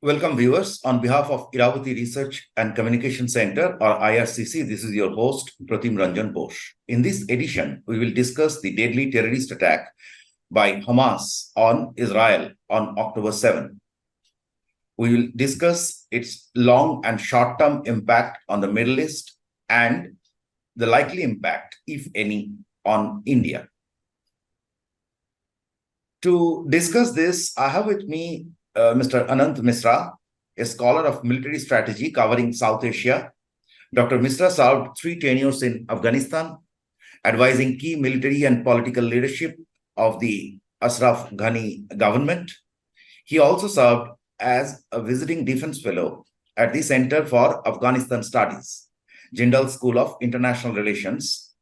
Welcome, viewers. On behalf of Iravati Research and Communication Center, or IRCC, this is your host, Pratim Ranjan Bose. In this edition, we will discuss the deadly terrorist attack by Hamas on Israel on October 7. We will discuss its long and short-term impact on the Middle East and the likely impact, if any, on India. To discuss this, I have with me Mr. Anant Mishra, a scholar of military strategy covering South Asia. Dr. Mishra served 3 tenures in Afghanistan, advising key military and political leadership of the Ashraf Ghani government. He also served as a visiting defense fellow at the Center for Afghanistan Studies, Jindal School of International Relations,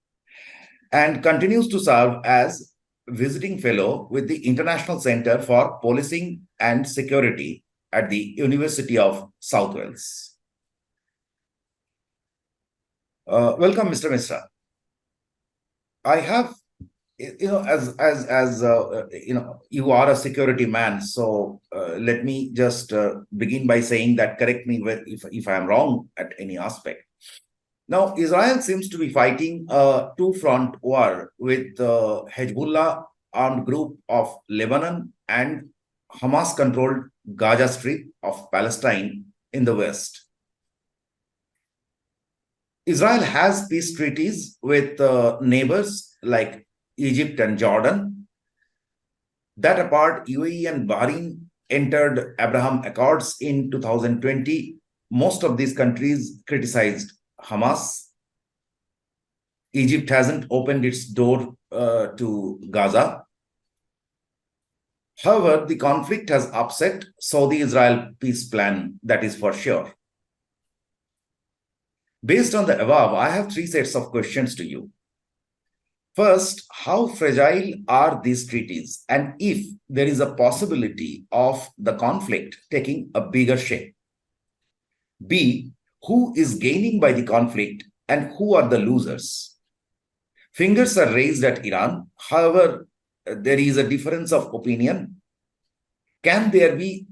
and continues to serve as visiting fellow with the International Center for Policing and Security at the University of South Wales. Welcome, Mr. Mishra. I have, you are a security man, so let me just begin by saying that, correct me if I am wrong at any aspect. Now, Israel seems to be fighting a two-front war with the Hezbollah armed group of Lebanon and Hamas-controlled Gaza Strip of Palestine in the West. Israel has peace treaties with neighbors like Egypt and Jordan. That apart, UAE and Bahrain entered Abraham Accords in 2020. Most of these countries criticized Hamas. Egypt hasn't opened its door to Gaza. However, the conflict has upset Saudi-Israel peace plan, that is for sure. Based on the above, I have 3 sets of questions to you. First, how fragile are these treaties, and if there is a possibility of the conflict taking a bigger shape? B, who is gaining by the conflict and who are the losers? Fingers are raised at Iran. However, there is a difference of opinion. Can there be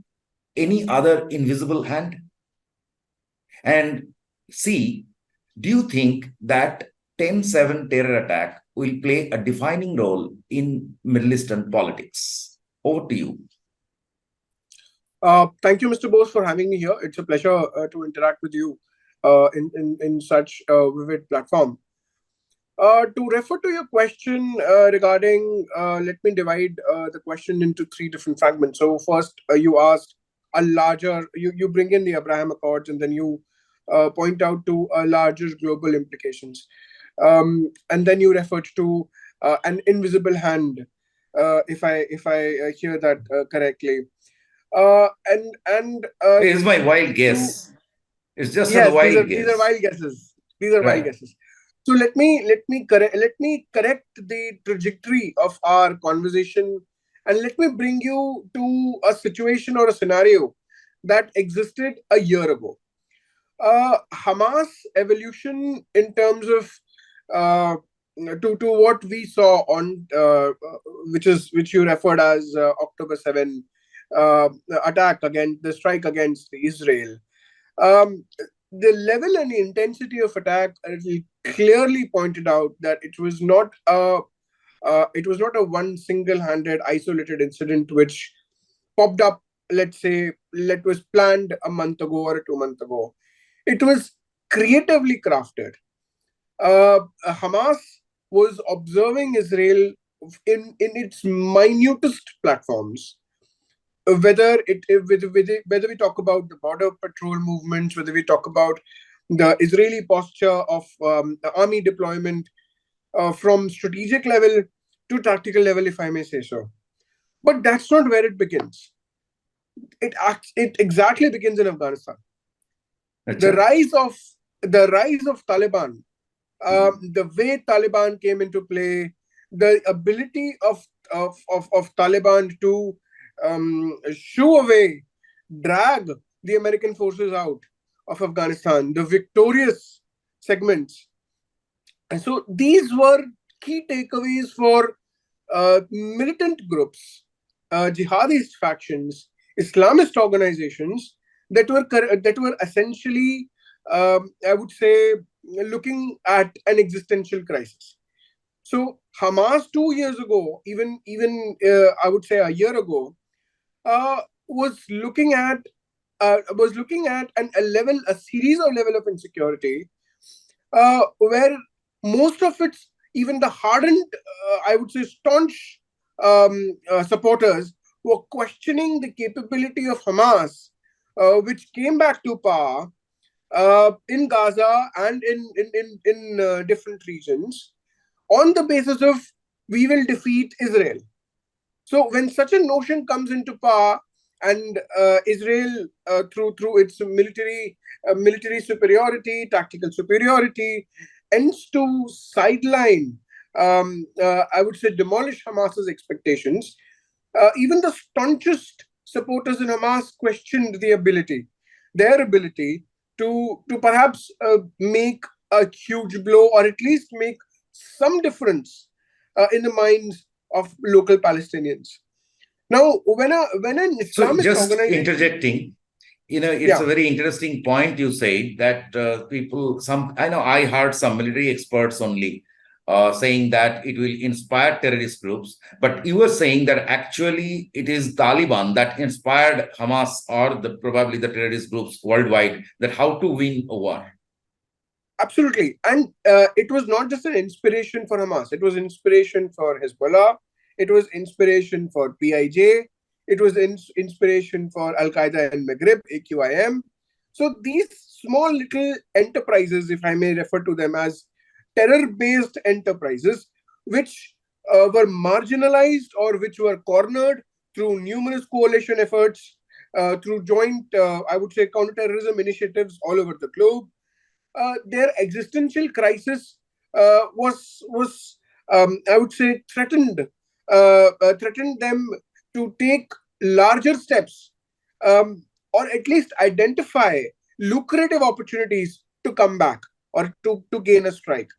any other invisible hand? And C, do you think that 10/7 terror attack will play a defining role in Middle Eastern politics? Over to you. Thank you, Mr. Bose, for having me here. It's a pleasure to interact with you in such a vivid platform. To refer to your question regarding, let me divide the question into 3 different fragments. So first, you asked a larger, you bring in the Abraham Accords, and then you point out to larger global implications. And then you referred to an invisible hand, if I hear that correctly. It's my wild guess. It's just a Yes, wild these guess. are wild guesses. These are wild guesses. So let me correct the trajectory of our conversation, and let me bring you to a situation or a scenario that existed a year ago. Hamas evolution in terms of to what we saw on which you referred as October 7 attack against the strike against Israel. The level and the intensity of attack clearly pointed out that it was not a one single-handed isolated incident which popped up, let's say, that was planned a month ago or 2 months ago. It was creatively crafted. Hamas was observing Israel in its minutest platforms. Whether we talk about the border patrol movements, whether we talk about the Israeli posture of army deployment, from strategic level to tactical level, if I may say so. But that's not where it begins. It exactly begins in Afghanistan. The rise of Taliban, the way Taliban came into play, the ability of Taliban to shoo away, drag the American forces out of Afghanistan, the victorious segments. And so these were key takeaways for militant groups, jihadist factions Islamist organizations that were essentially, I would say, looking at an existential crisis. So Hamas 2 years ago, even I would say a year ago, was looking at a series of level of insecurity, where most of its, even the hardened, I would say, staunch supporters were questioning the capability of Hamas, which came back to power in Gaza and in different regions, on the basis of we will defeat Israel. So when such a notion comes into power, and Israel, through its military superiority, tactical superiority, ends to sideline, I would say, demolish Hamas's expectations. Even the staunchest supporters in Hamas questioned their ability to perhaps make a huge blow, or at least make some difference in the minds of local Palestinians. Now, when an So Islamist just organization, interjecting, it's yeah, a very interesting point you say that I know I heard some military experts only saying that it will inspire terrorist groups, but you were saying that actually it is Taliban that inspired Hamas or probably the terrorist groups worldwide that how to win a war. absolutely, and it was not just an inspiration for Hamas; it was inspiration for Hezbollah, it was inspiration for PIJ, it was inspiration for Al Qaeda in Maghreb, AQIM. So these small little enterprises, if I may refer to them as terror-based enterprises, which were marginalized or which were cornered through numerous coalition efforts, through joint, I would say, counterterrorism initiatives all over the globe. Their existential crisis was I would say, threatened them to take larger steps, or at least identify lucrative opportunities to come back, or to gain a strike.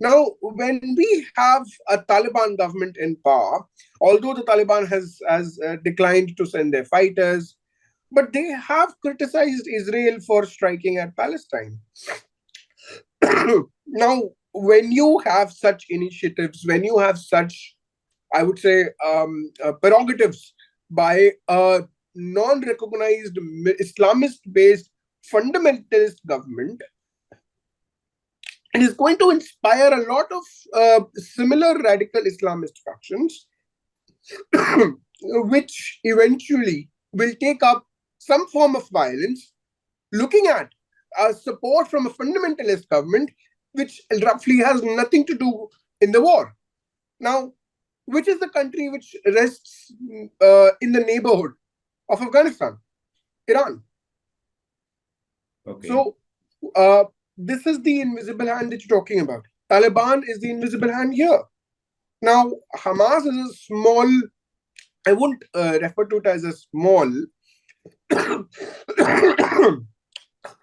Now, when we have a Taliban government in power, although the Taliban has declined to send their fighters, but they have criticized Israel for striking at Palestine. Now, when you have such initiatives, when you have such, I would say, prerogatives by a non-recognized Islamist-based fundamentalist government, it is going to inspire a lot of similar radical Islamist factions, which eventually will take up some form of violence, looking at support from a fundamentalist government, which roughly has nothing to do in the war. Now, which is the country which rests in the neighborhood of Afghanistan? Iran. Okay. So, this is the invisible hand that you're talking about. Taliban is the invisible hand here. Now, Hamas is a small, I won't refer to it as a small.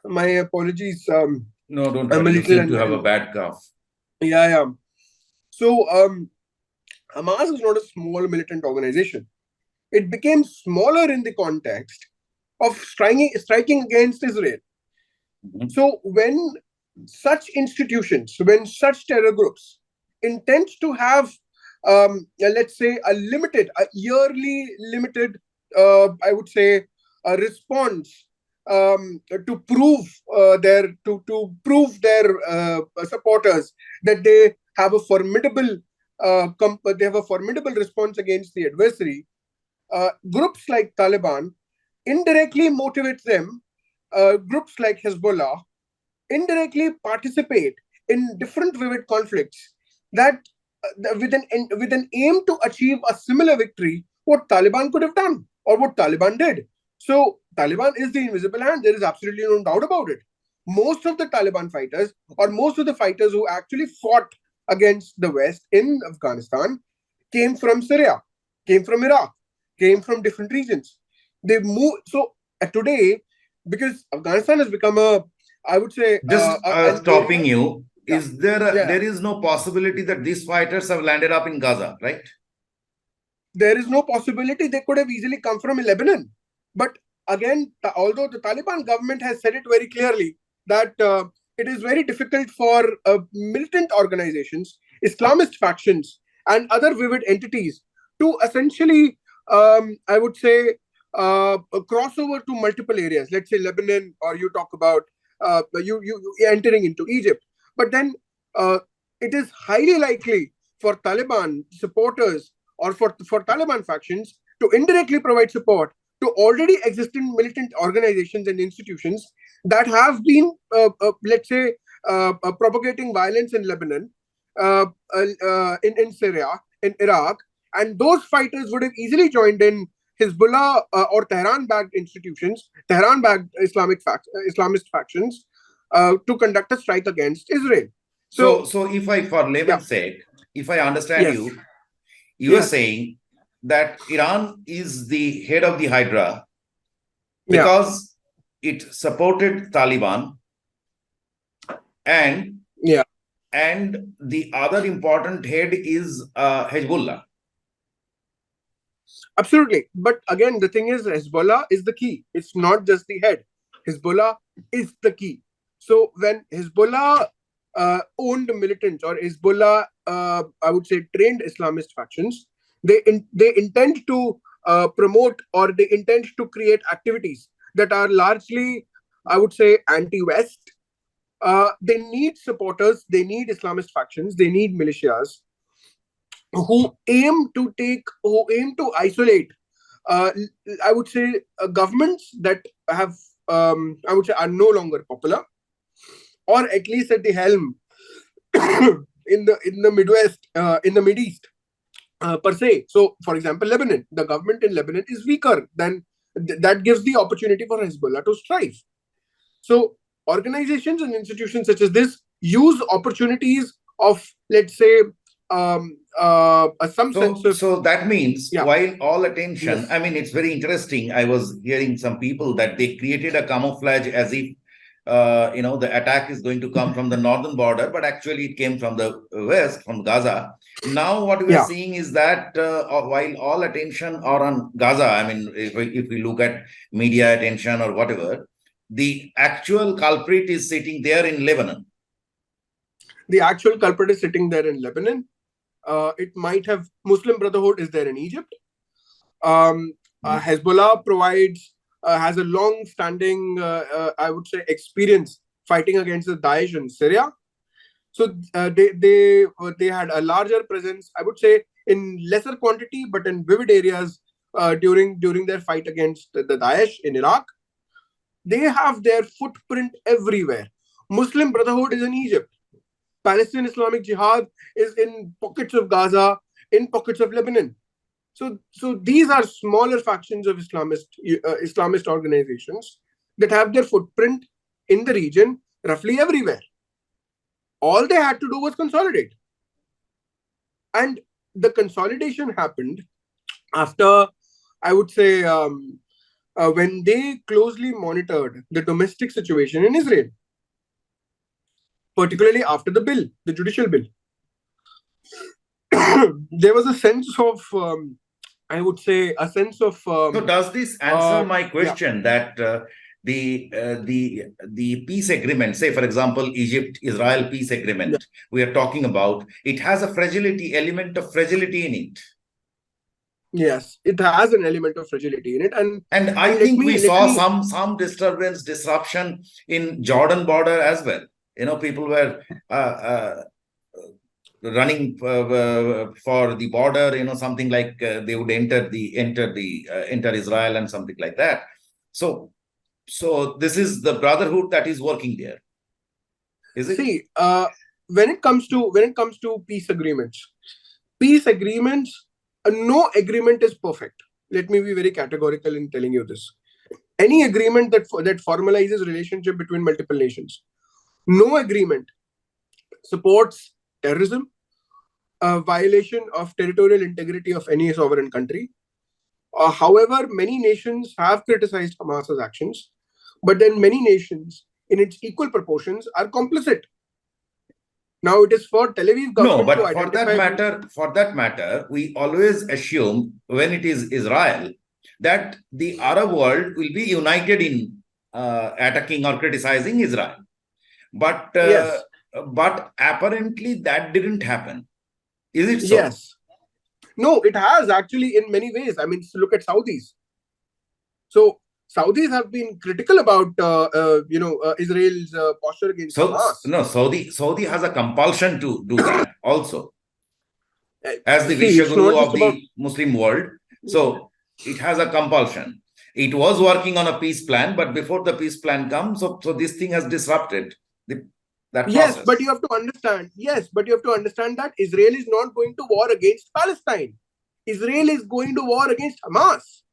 My apologies. No, don't I'm a worry. You little seem to have a bad cough. Yeah. So, Hamas is not a small militant organization. It became smaller in the context of striking against Israel. Mhm. So, when such institutions, when such terror groups intend to have, let's say, a yearly limited, I would say, a response to prove their supporters that they have a formidable response against the adversary. Groups like Taliban indirectly motivate them. Groups like Hezbollah indirectly participate in different vivid conflicts that, with an aim to achieve a similar victory, what Taliban could have done or what Taliban did. So Taliban is the invisible hand. There is absolutely no doubt about it. Most of the Taliban fighters, or most of the fighters who actually fought against the West in Afghanistan, came from Syria, came from Iraq, came from different regions. They moved. So today, because Afghanistan has become a, I would say, Just an stopping area. you, Yeah, there is no possibility that these fighters have landed up in Gaza, right? there is no possibility. They could have easily come from Lebanon, But again, although the Taliban government has said it very clearly that it is very difficult for militant organizations, Islamist factions, and other vivid entities to essentially, I would say, cross over to multiple areas. Let's say Lebanon, or you talk about you entering into Egypt. But then it is highly likely for Taliban supporters or for Taliban factions to indirectly provide support to already existing militant organizations and institutions that have been, let's say, propagating violence in Lebanon, in Syria, in Iraq, and those fighters would have easily joined in Hezbollah or Tehran-backed institutions, Tehran-backed Islamist factions, to conduct a strike against Israel. So if I, for layman's sake, if I understand Yes. you, you are Yes. saying that Iran is the head of the Hydra because it supported Taliban, and the other important head is Hezbollah. Absolutely. But again, the thing is, Hezbollah is the key. It's not just the head. Hezbollah is the key. So when Hezbollah owned militants, or Hezbollah, I would say, trained Islamist factions, they intend to promote, or they intend to create activities that are largely, I would say, anti-West. They need supporters, they need Islamist factions, they need militias who aim to isolate, I would say, governments that have, I would say, are no longer popular, or at least at the helm in the Midwest, in the Mideast, per se. So, for example, Lebanon, the government in Lebanon is weaker than that, gives the opportunity for Hezbollah to strive. So, organizations and institutions such as this use opportunities of, let's say, some sense of. So that means, while all attention, I mean, it's very interesting. I was hearing some people that they created a camouflage as if, the attack is going to come from the northern border, but actually it came from the west, from Gaza. Now, what we are seeing is that while all attention are on Gaza, I mean, if we look at media attention or whatever, the actual culprit is sitting there in Lebanon. The actual culprit is sitting there in Lebanon. It might have Muslim Brotherhood is there in Egypt. Hezbollah has a long-standing, I would say, experience fighting against the Daesh in Syria. So they had a larger presence, I would say, in lesser quantity, but in vivid areas during their fight against the Daesh in Iraq. They have their footprint everywhere. Muslim Brotherhood is in Egypt. Palestinian Islamic Jihad is in pockets of Gaza, in pockets of Lebanon. So these are smaller factions of Islamist organizations that have their footprint in the region roughly everywhere. All they had to do was consolidate. And the consolidation happened after, I would say, when they closely monitored the domestic situation in Israel, particularly after the judicial bill. There was a sense of, I would say, a sense of. So does this answer my question that the peace agreement, say for example, Egypt-Israel peace agreement we are talking about, it has a element of fragility in it? Yes, it has an element of fragility in it, and I think we saw some disruption in Jordan border as well. People were running for the border, something like they would enter Israel and something like that. So this is the brotherhood that is working there, is it? See, when it comes to peace agreements, no agreement is perfect. Let me be very categorical in telling you this. Any agreement that formalizes relationship between multiple nations, no agreement supports terrorism, violation of territorial integrity of any sovereign country. However, many nations have criticized Hamas's actions, but then many nations, in its equal proportions, are complicit. Now it is for Tel Aviv government to identify. For that matter, we always assume when it is Israel that the Arab world will be united in attacking or criticizing Israel. But Yes. but apparently that didn't happen. Is it so? Yes. No, it has actually in many ways. I mean, look at Saudis. So Saudis have been critical about Israel's posture against Hamas. No, Saudi has a compulsion to do that also, as the See, it's Vishwaguru not just of about. the Muslim world. So it has a compulsion. It was working on a peace plan, but before the peace plan comes, so this thing has disrupted that Yes, process. but you have to understand. Yes, but you have to understand that Israel is not going to war against Palestine. Israel is going to war against Hamas,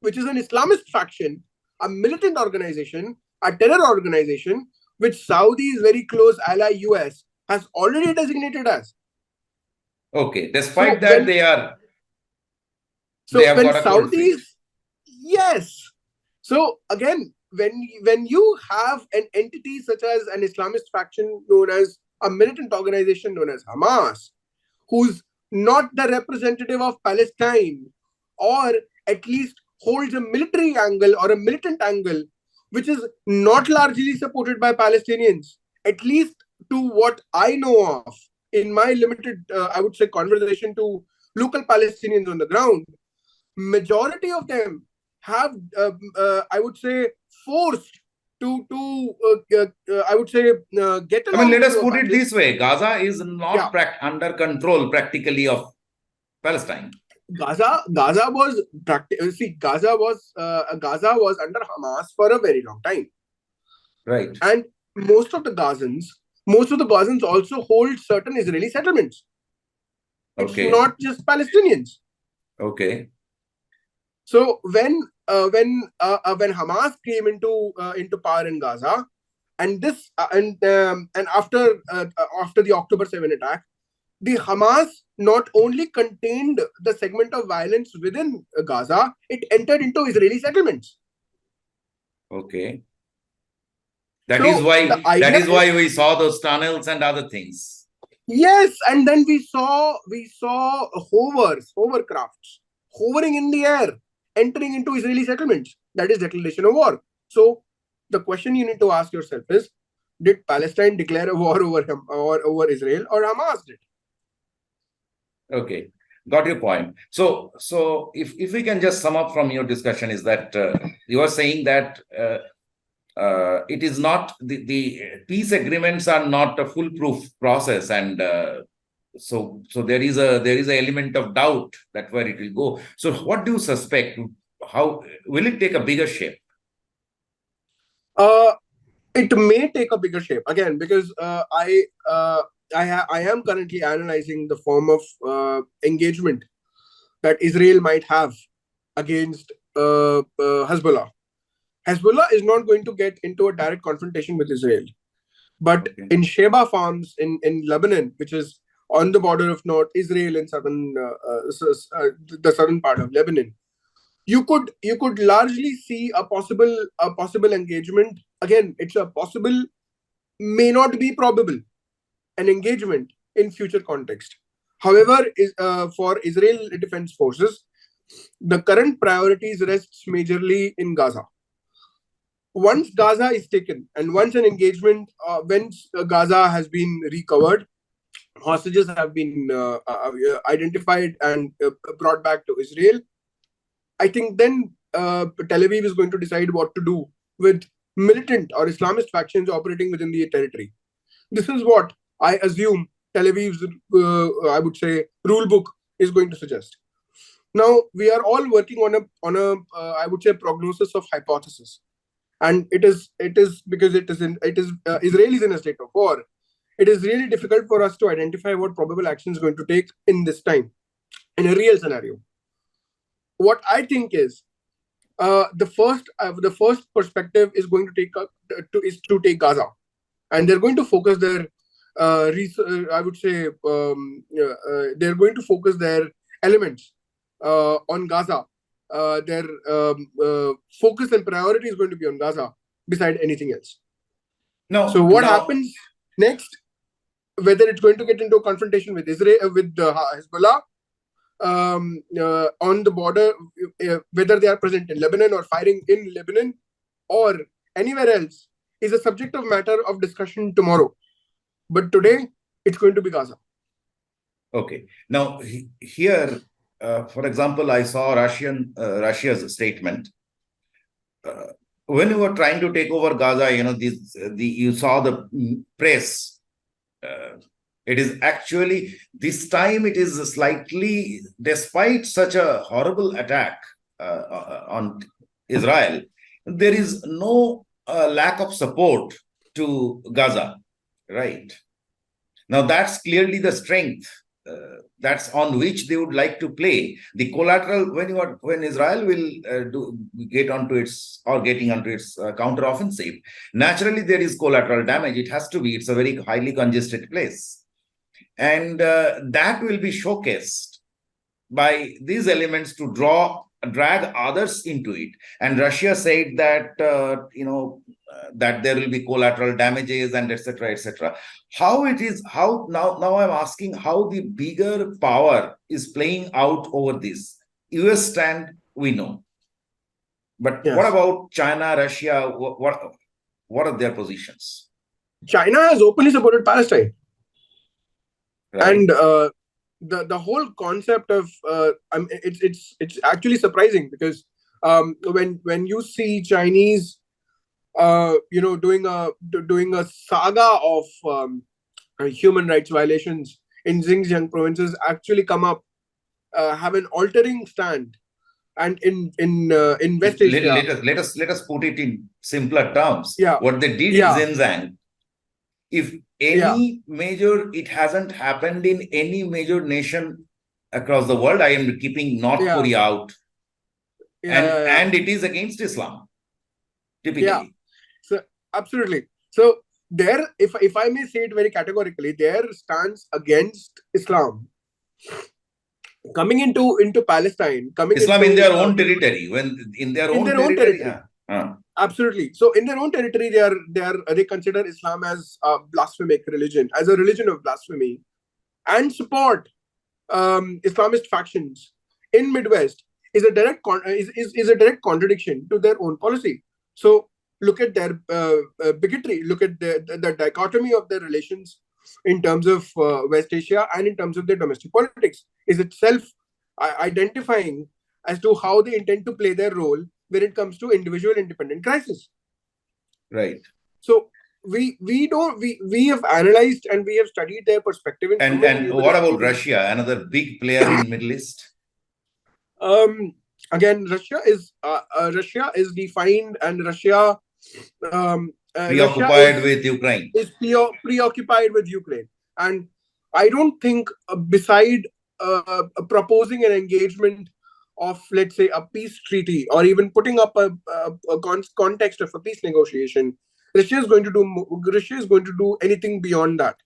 which is an Islamist faction, a militant organization, a terror organization, which Saudi's very close ally US has already designated as. Okay, despite that, they have got a cold feet. Yes. So again, when you have an entity such as an Islamist faction known as a militant organization known as Hamas, who's not the representative of Palestine, or at least holds a military angle or a militant angle, which is not largely supported by Palestinians, at least to what I know of in my limited, I would say, conversation to local Palestinians on the ground, majority of them have, I would say, forced to I would say, get along. I mean, let us put it this way: Gaza is not under control practically of Palestine. Gaza was Gaza was under Hamas for a very long time, right? And most of the Gazans also hold certain Israeli settlements. Okay. It's not just Palestinians. Okay. So when Hamas came into power in Gaza, and this and after the October 7 attack, the Hamas not only contained the segment of violence within Gaza, it entered into Israeli settlements. Okay. That is why we saw those tunnels and other things. Yes, and then we saw hovercrafts hovering in the air, entering into Israeli settlements. That is declaration of war. So the question you need to ask yourself is, did Palestine declare a war over Israel, or Hamas did? Okay, got your point. So if we can just sum up from your discussion, is that you are saying that it is not the peace agreements are not a foolproof process, and so there is an element of doubt that where it will go. So what do you suspect? How will it take a bigger shape? It may take a bigger shape again, because I am currently analyzing the form of engagement that Israel might have against Hezbollah. Hezbollah is not going to get into a direct confrontation with Israel, but in Sheba farms in Lebanon, which is on the border of North Israel and the southern part of Lebanon, you could largely see a possible engagement. Again, it's a possible, may not be probable, an engagement in future context. However, for Israel Defense Forces, the current priorities rests majorly in Gaza. Once Gaza is taken, and once an engagement, once Gaza has been recovered, hostages have been identified and brought back to Israel, I think then Tel Aviv is going to decide what to do with militant or Islamist factions operating within the territory. This is what I assume Tel Aviv's, I would say, rule book is going to suggest. Now, we are all working on a I would say, prognosis of hypothesis, and it is because Israel is in a state of war. It is really difficult for us to identify what probable action is going to take in this time, in a real scenario. What I think is the first perspective is going to take Gaza, and they're going to focus their I would say they're going to focus their elements on Gaza. Their focus and priority is going to be on Gaza beside anything else. So what happens next? Whether it's going to get into a confrontation with Israel, with Hezbollah on the border, whether they are present in Lebanon or firing in Lebanon or anywhere else, is a subject of matter of discussion tomorrow. But today, it's going to be Gaza. Okay. Now, here, for example, I saw Russia's statement. When you were trying to take over Gaza, you saw the press. It is actually, this time it is slightly, despite such a horrible attack on Israel, there is no lack of support to Gaza, right? Now, that's clearly the strength. That's on which they would like to play. The collateral, when Israel will getting onto its counteroffensive, naturally there is collateral damage. It has to be. It's a very highly congested place, and that will be showcased by these elements to drag others into it. And Russia said that that there will be collateral damages and etc. etc. How now I'm asking how the bigger power is playing out over this. US stand, we know, but Yes. What about China, Russia? What are their positions? China has openly supported Palestine, right. And the whole concept of it's actually surprising, because when you see Chinese doing a saga of human rights violations in Xinjiang provinces, actually come up, have an altering stand, and in West Asia. Let us put it in simpler terms. Yeah. What they did in Xinjiang, if any major, it hasn't happened in any major nation across the world. I am keeping North Korea out. And it is against Islam, typically. Yeah. So absolutely. So there, if I may say it very categorically, their stance against Islam coming into Palestine, Islam in their own territory, in their own territory. Absolutely. So in their own territory, they consider Islam as a blasphemic religion, as a religion of blasphemy, and support Islamist factions in Midwest is a direct contradiction to their own policy. So look at their bigotry. Look at the dichotomy of their relations in terms of West Asia and in terms of their domestic politics is itself identifying as to how they intend to play their role when it comes to individual independent crisis. Right. So we have analyzed and we have studied their perspective. And what about Russia, another big player in Middle East? Again, Russia is defined, and Russia preoccupied with Ukraine. Is preoccupied with Ukraine, and I don't think beside proposing an engagement of, let's say, a peace treaty, or even putting up a context of a peace negotiation, Russia is going to do anything beyond that,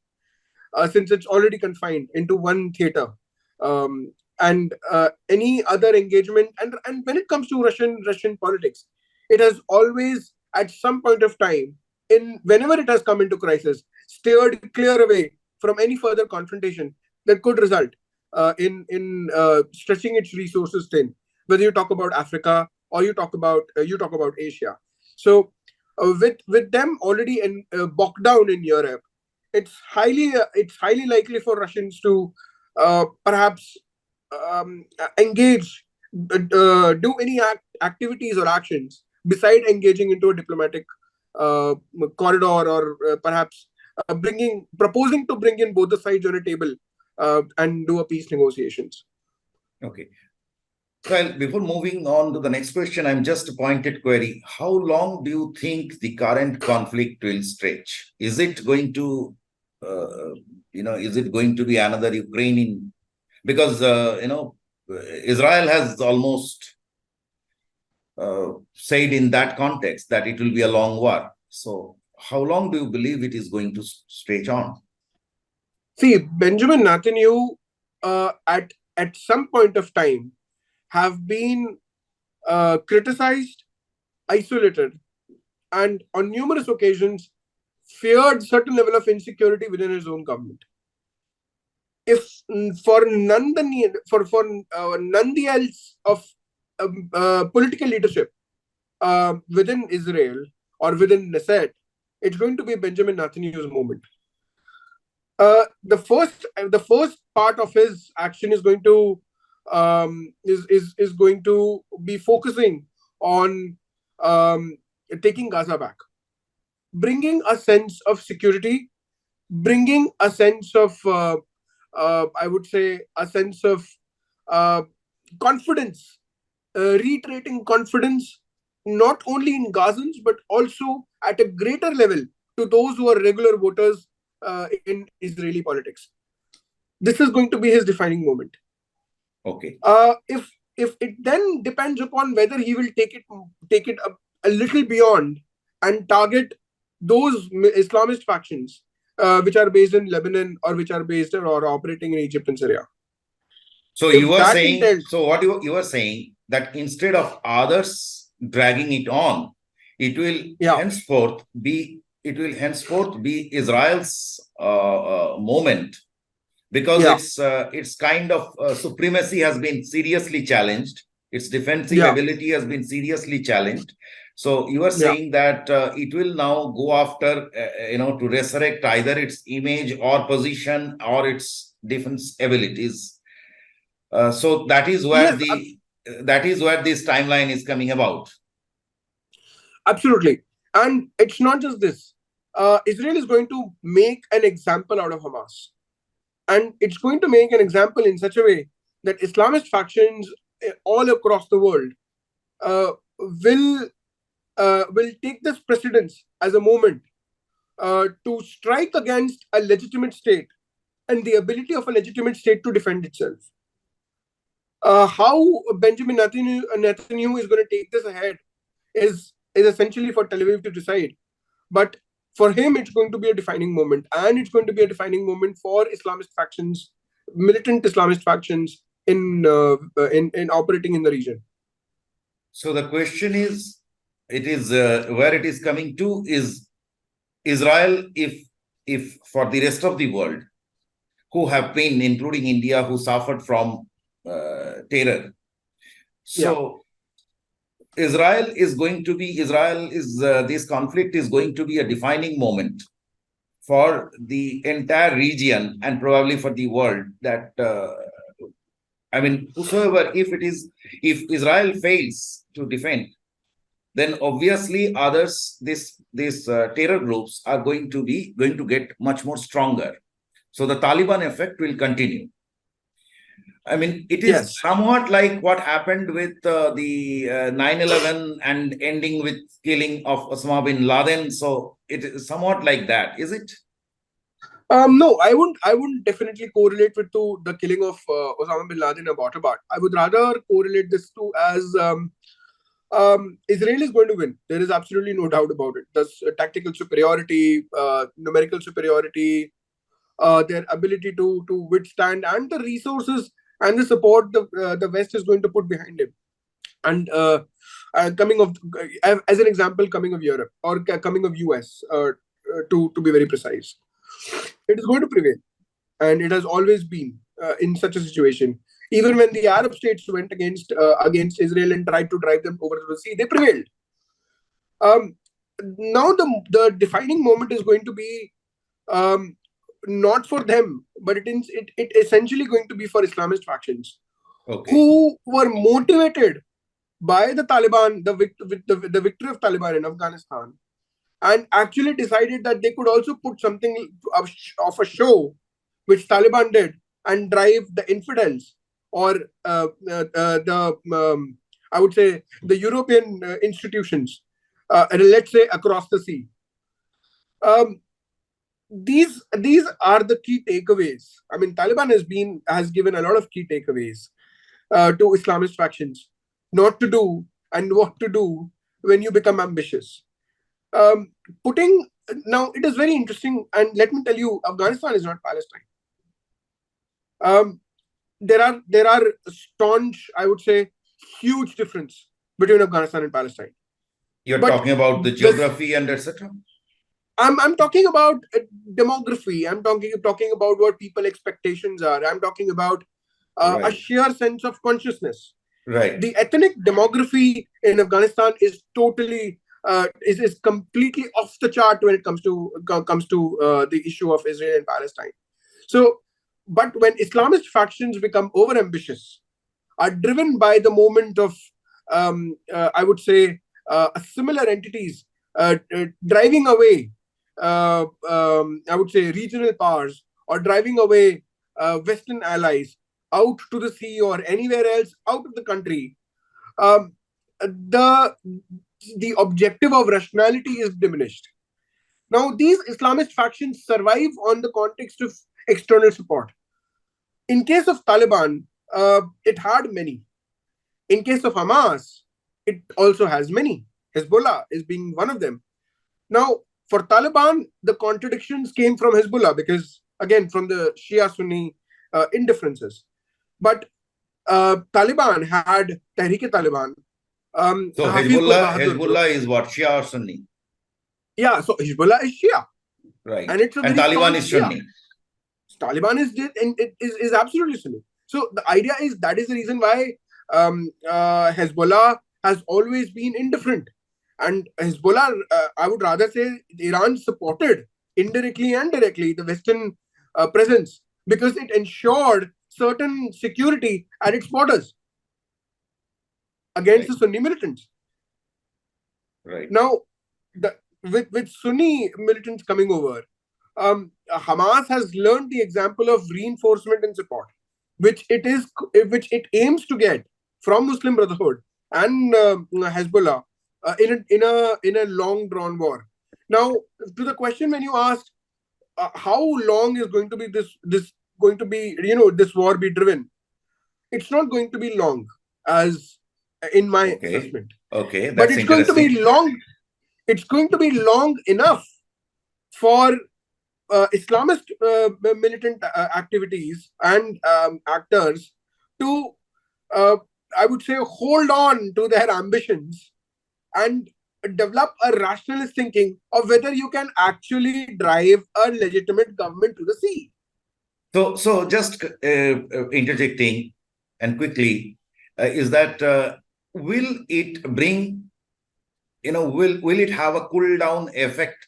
since it's already confined into one theater. And any other engagement, and when it comes to Russian politics, it has always, at some point of time, whenever it has come into crisis, steered clear away from any further confrontation that could result in stretching its resources thin. Whether you talk about Africa or you talk about Asia. So with them already bogged down in Europe, it's highly likely for Russians to perhaps engage, do any activities or actions beside engaging into a diplomatic corridor, or perhaps proposing to bring in both the sides on a table and do a peace negotiations. Okay. Well, before moving on to the next question, I'm just a pointed query. How long do you think the current conflict will stretch? Is it going to, is it going to be another Ukrainian? Because, Israel has almost said in that context that it will be a long war. So how long do you believe it is going to stretch on? See, Benjamin Netanyahu at some point of time have been criticized, isolated, and on numerous occasions feared certain level of insecurity within his own government. If for none else of political leadership within Israel or within Knesset, it's going to be Benjamin Netanyahu's moment. The first part of his action is going to is going to be focusing on taking Gaza back, bringing a sense of security, bringing a sense of I would say a sense of confidence, reiterating confidence not only in Gazans but also at a greater level to those who are regular voters in Israeli politics. This is going to be his defining moment. Okay. If it then depends upon whether he will take it a little beyond and target those Islamist factions which are based in Lebanon or which are based or operating in Egypt and Syria. So you were saying, so what you were saying that instead of others dragging it on, it will henceforth be Israel's moment, because its kind of supremacy has been seriously challenged. Its defensive ability has been seriously challenged. So you are saying that it will now go after, to resurrect either its image or position or its defense abilities. So that is where this timeline is coming about. Absolutely. And it's not just this. Israel is going to make an example out of Hamas. And it's going to make an example in such a way that Islamist factions all across the world will take this precedence as a moment to strike against a legitimate state and the ability of a legitimate state to defend itself. How Benjamin Netanyahu is going to take this ahead is essentially for Tel Aviv to decide. But for him, it's going to be a defining moment, and it's going to be a defining moment for Islamist factions, militant Islamist factions in operating in the region. So the question is, where it is coming to is Israel, if for the rest of the world who have been, including India, who suffered from terror. So this conflict is going to be a defining moment for the entire region and probably for the world. That whosoever, if Israel fails to defend, then obviously others, these terror groups are going to get much more stronger. So the Taliban effect will continue. It is somewhat like what happened with the 9/11 and ending with killing of Osama bin Laden. So it is somewhat like that, is it? No, I wouldn't definitely correlate to the killing of Osama bin Laden about. I would rather correlate this to as Israel is going to win. There is absolutely no doubt about it. There's tactical superiority, numerical superiority, their ability to withstand, and the resources and the support the West is going to put behind him. And coming of, as an example, coming of Europe or coming of US, to be very precise, it is going to prevail, and it has always been in such a situation. Even when the Arab states went against Israel and tried to drive them over to the sea, they prevailed. Now the defining moment is going to be not for them, but it essentially going to be for Islamist factions who were motivated by the Taliban, the victory of Taliban in Afghanistan, and actually decided that they could also put something of a show, which Taliban did, and drive the infidels or I would say the European institutions, let's say across the sea. These are the key takeaways. Taliban has given a lot of key takeaways to Islamist factions, not to do and what to do when you become ambitious. Now it is very interesting, and let me tell you, Afghanistan is not Palestine. There are staunch, I would say, huge difference between Afghanistan and Palestine. You're talking about the geography and etc. I'm talking about demography. I'm talking about what people expectations are. I'm talking about a sheer sense of consciousness. Right. The ethnic demography in Afghanistan is totally is completely off the chart when it comes to the issue of Israel and Palestine. So, but when Islamist factions become overambitious, are driven by the moment of I would say similar entities driving away I would say regional powers, or driving away Western allies out to the sea or anywhere else out of the country, um, the the objective of rationality is diminished. Now, these Islamist factions survive on the context of external support. In case of Taliban, it had many. In case of Hamas, it also has many. Hezbollah is being one of them. Now, for Taliban, the contradictions came from Hezbollah because, again, from the Shia Sunni indifferences. But Taliban had Tehrik-e-Taliban. So Hafiz Pur Bahadur group. Hezbollah is what? Shia or Sunni? Yeah, so Hezbollah is Shia. Right. And it's a very Taliban is Shia. Sunni. Taliban is absolutely Sunni. So the idea is that is the reason why Hezbollah has always been indifferent. And Hezbollah, I would rather say, Iran supported indirectly and directly the Western presence because it ensured certain security at its borders against the Sunni militants. Right. Now, with Sunni militants coming over, Hamas has learned the example of reinforcement and support, which it aims to get from Muslim Brotherhood and Hezbollah in a long drawn war. Now, to the question when you asked how long is going to be this war be driven, it's not going to be long, as in my assessment. Okay, but it's going to be long. It's going to be long enough for Islamist militant activities and actors to, I would say, hold on to their ambitions and develop a rationalist thinking of whether you can actually drive a legitimate government to the sea. So just interjecting and quickly, is that will it bring, will it have a cool down effect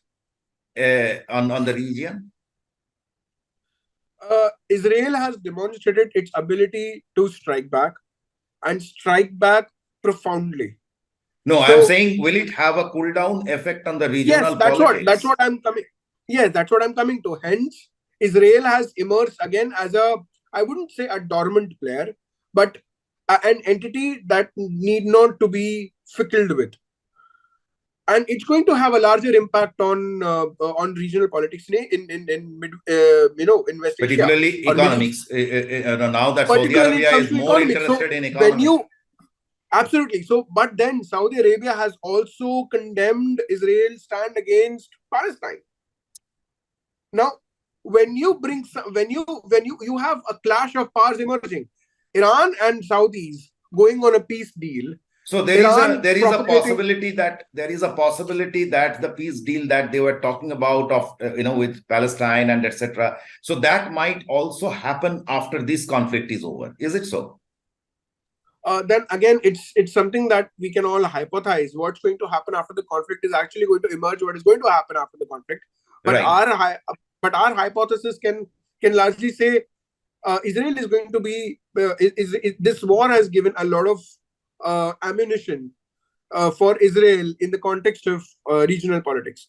on the region? Israel has demonstrated its ability to strike back and strike back profoundly. No, I'm saying, will it have a cool down effect on the regional politics? That's what I'm coming. Yes, that's what I'm coming to. Hence, Israel has emerged again as I wouldn't say a dormant player, but an entity that need not to be fickled with. And it's going to have a larger impact on regional politics in West Asia. Particularly economics. Now that Saudi Arabia is more interested in economics. Absolutely. So, but then Saudi Arabia has also condemned Israel's stand against Palestine. Now, when you have a clash of powers emerging, Iran and Saudis going on a peace deal. So there is a possibility that the peace deal that they were talking about of with Palestine and etc. So that might also happen after this conflict is over. Is it so? Then again, it's something that we can all hypothesize. What's going to happen after the conflict is actually going to emerge. What is going to happen after the conflict? But our hypothesis can largely say Israel is going to be. This war has given a lot of ammunition for Israel in the context of regional politics.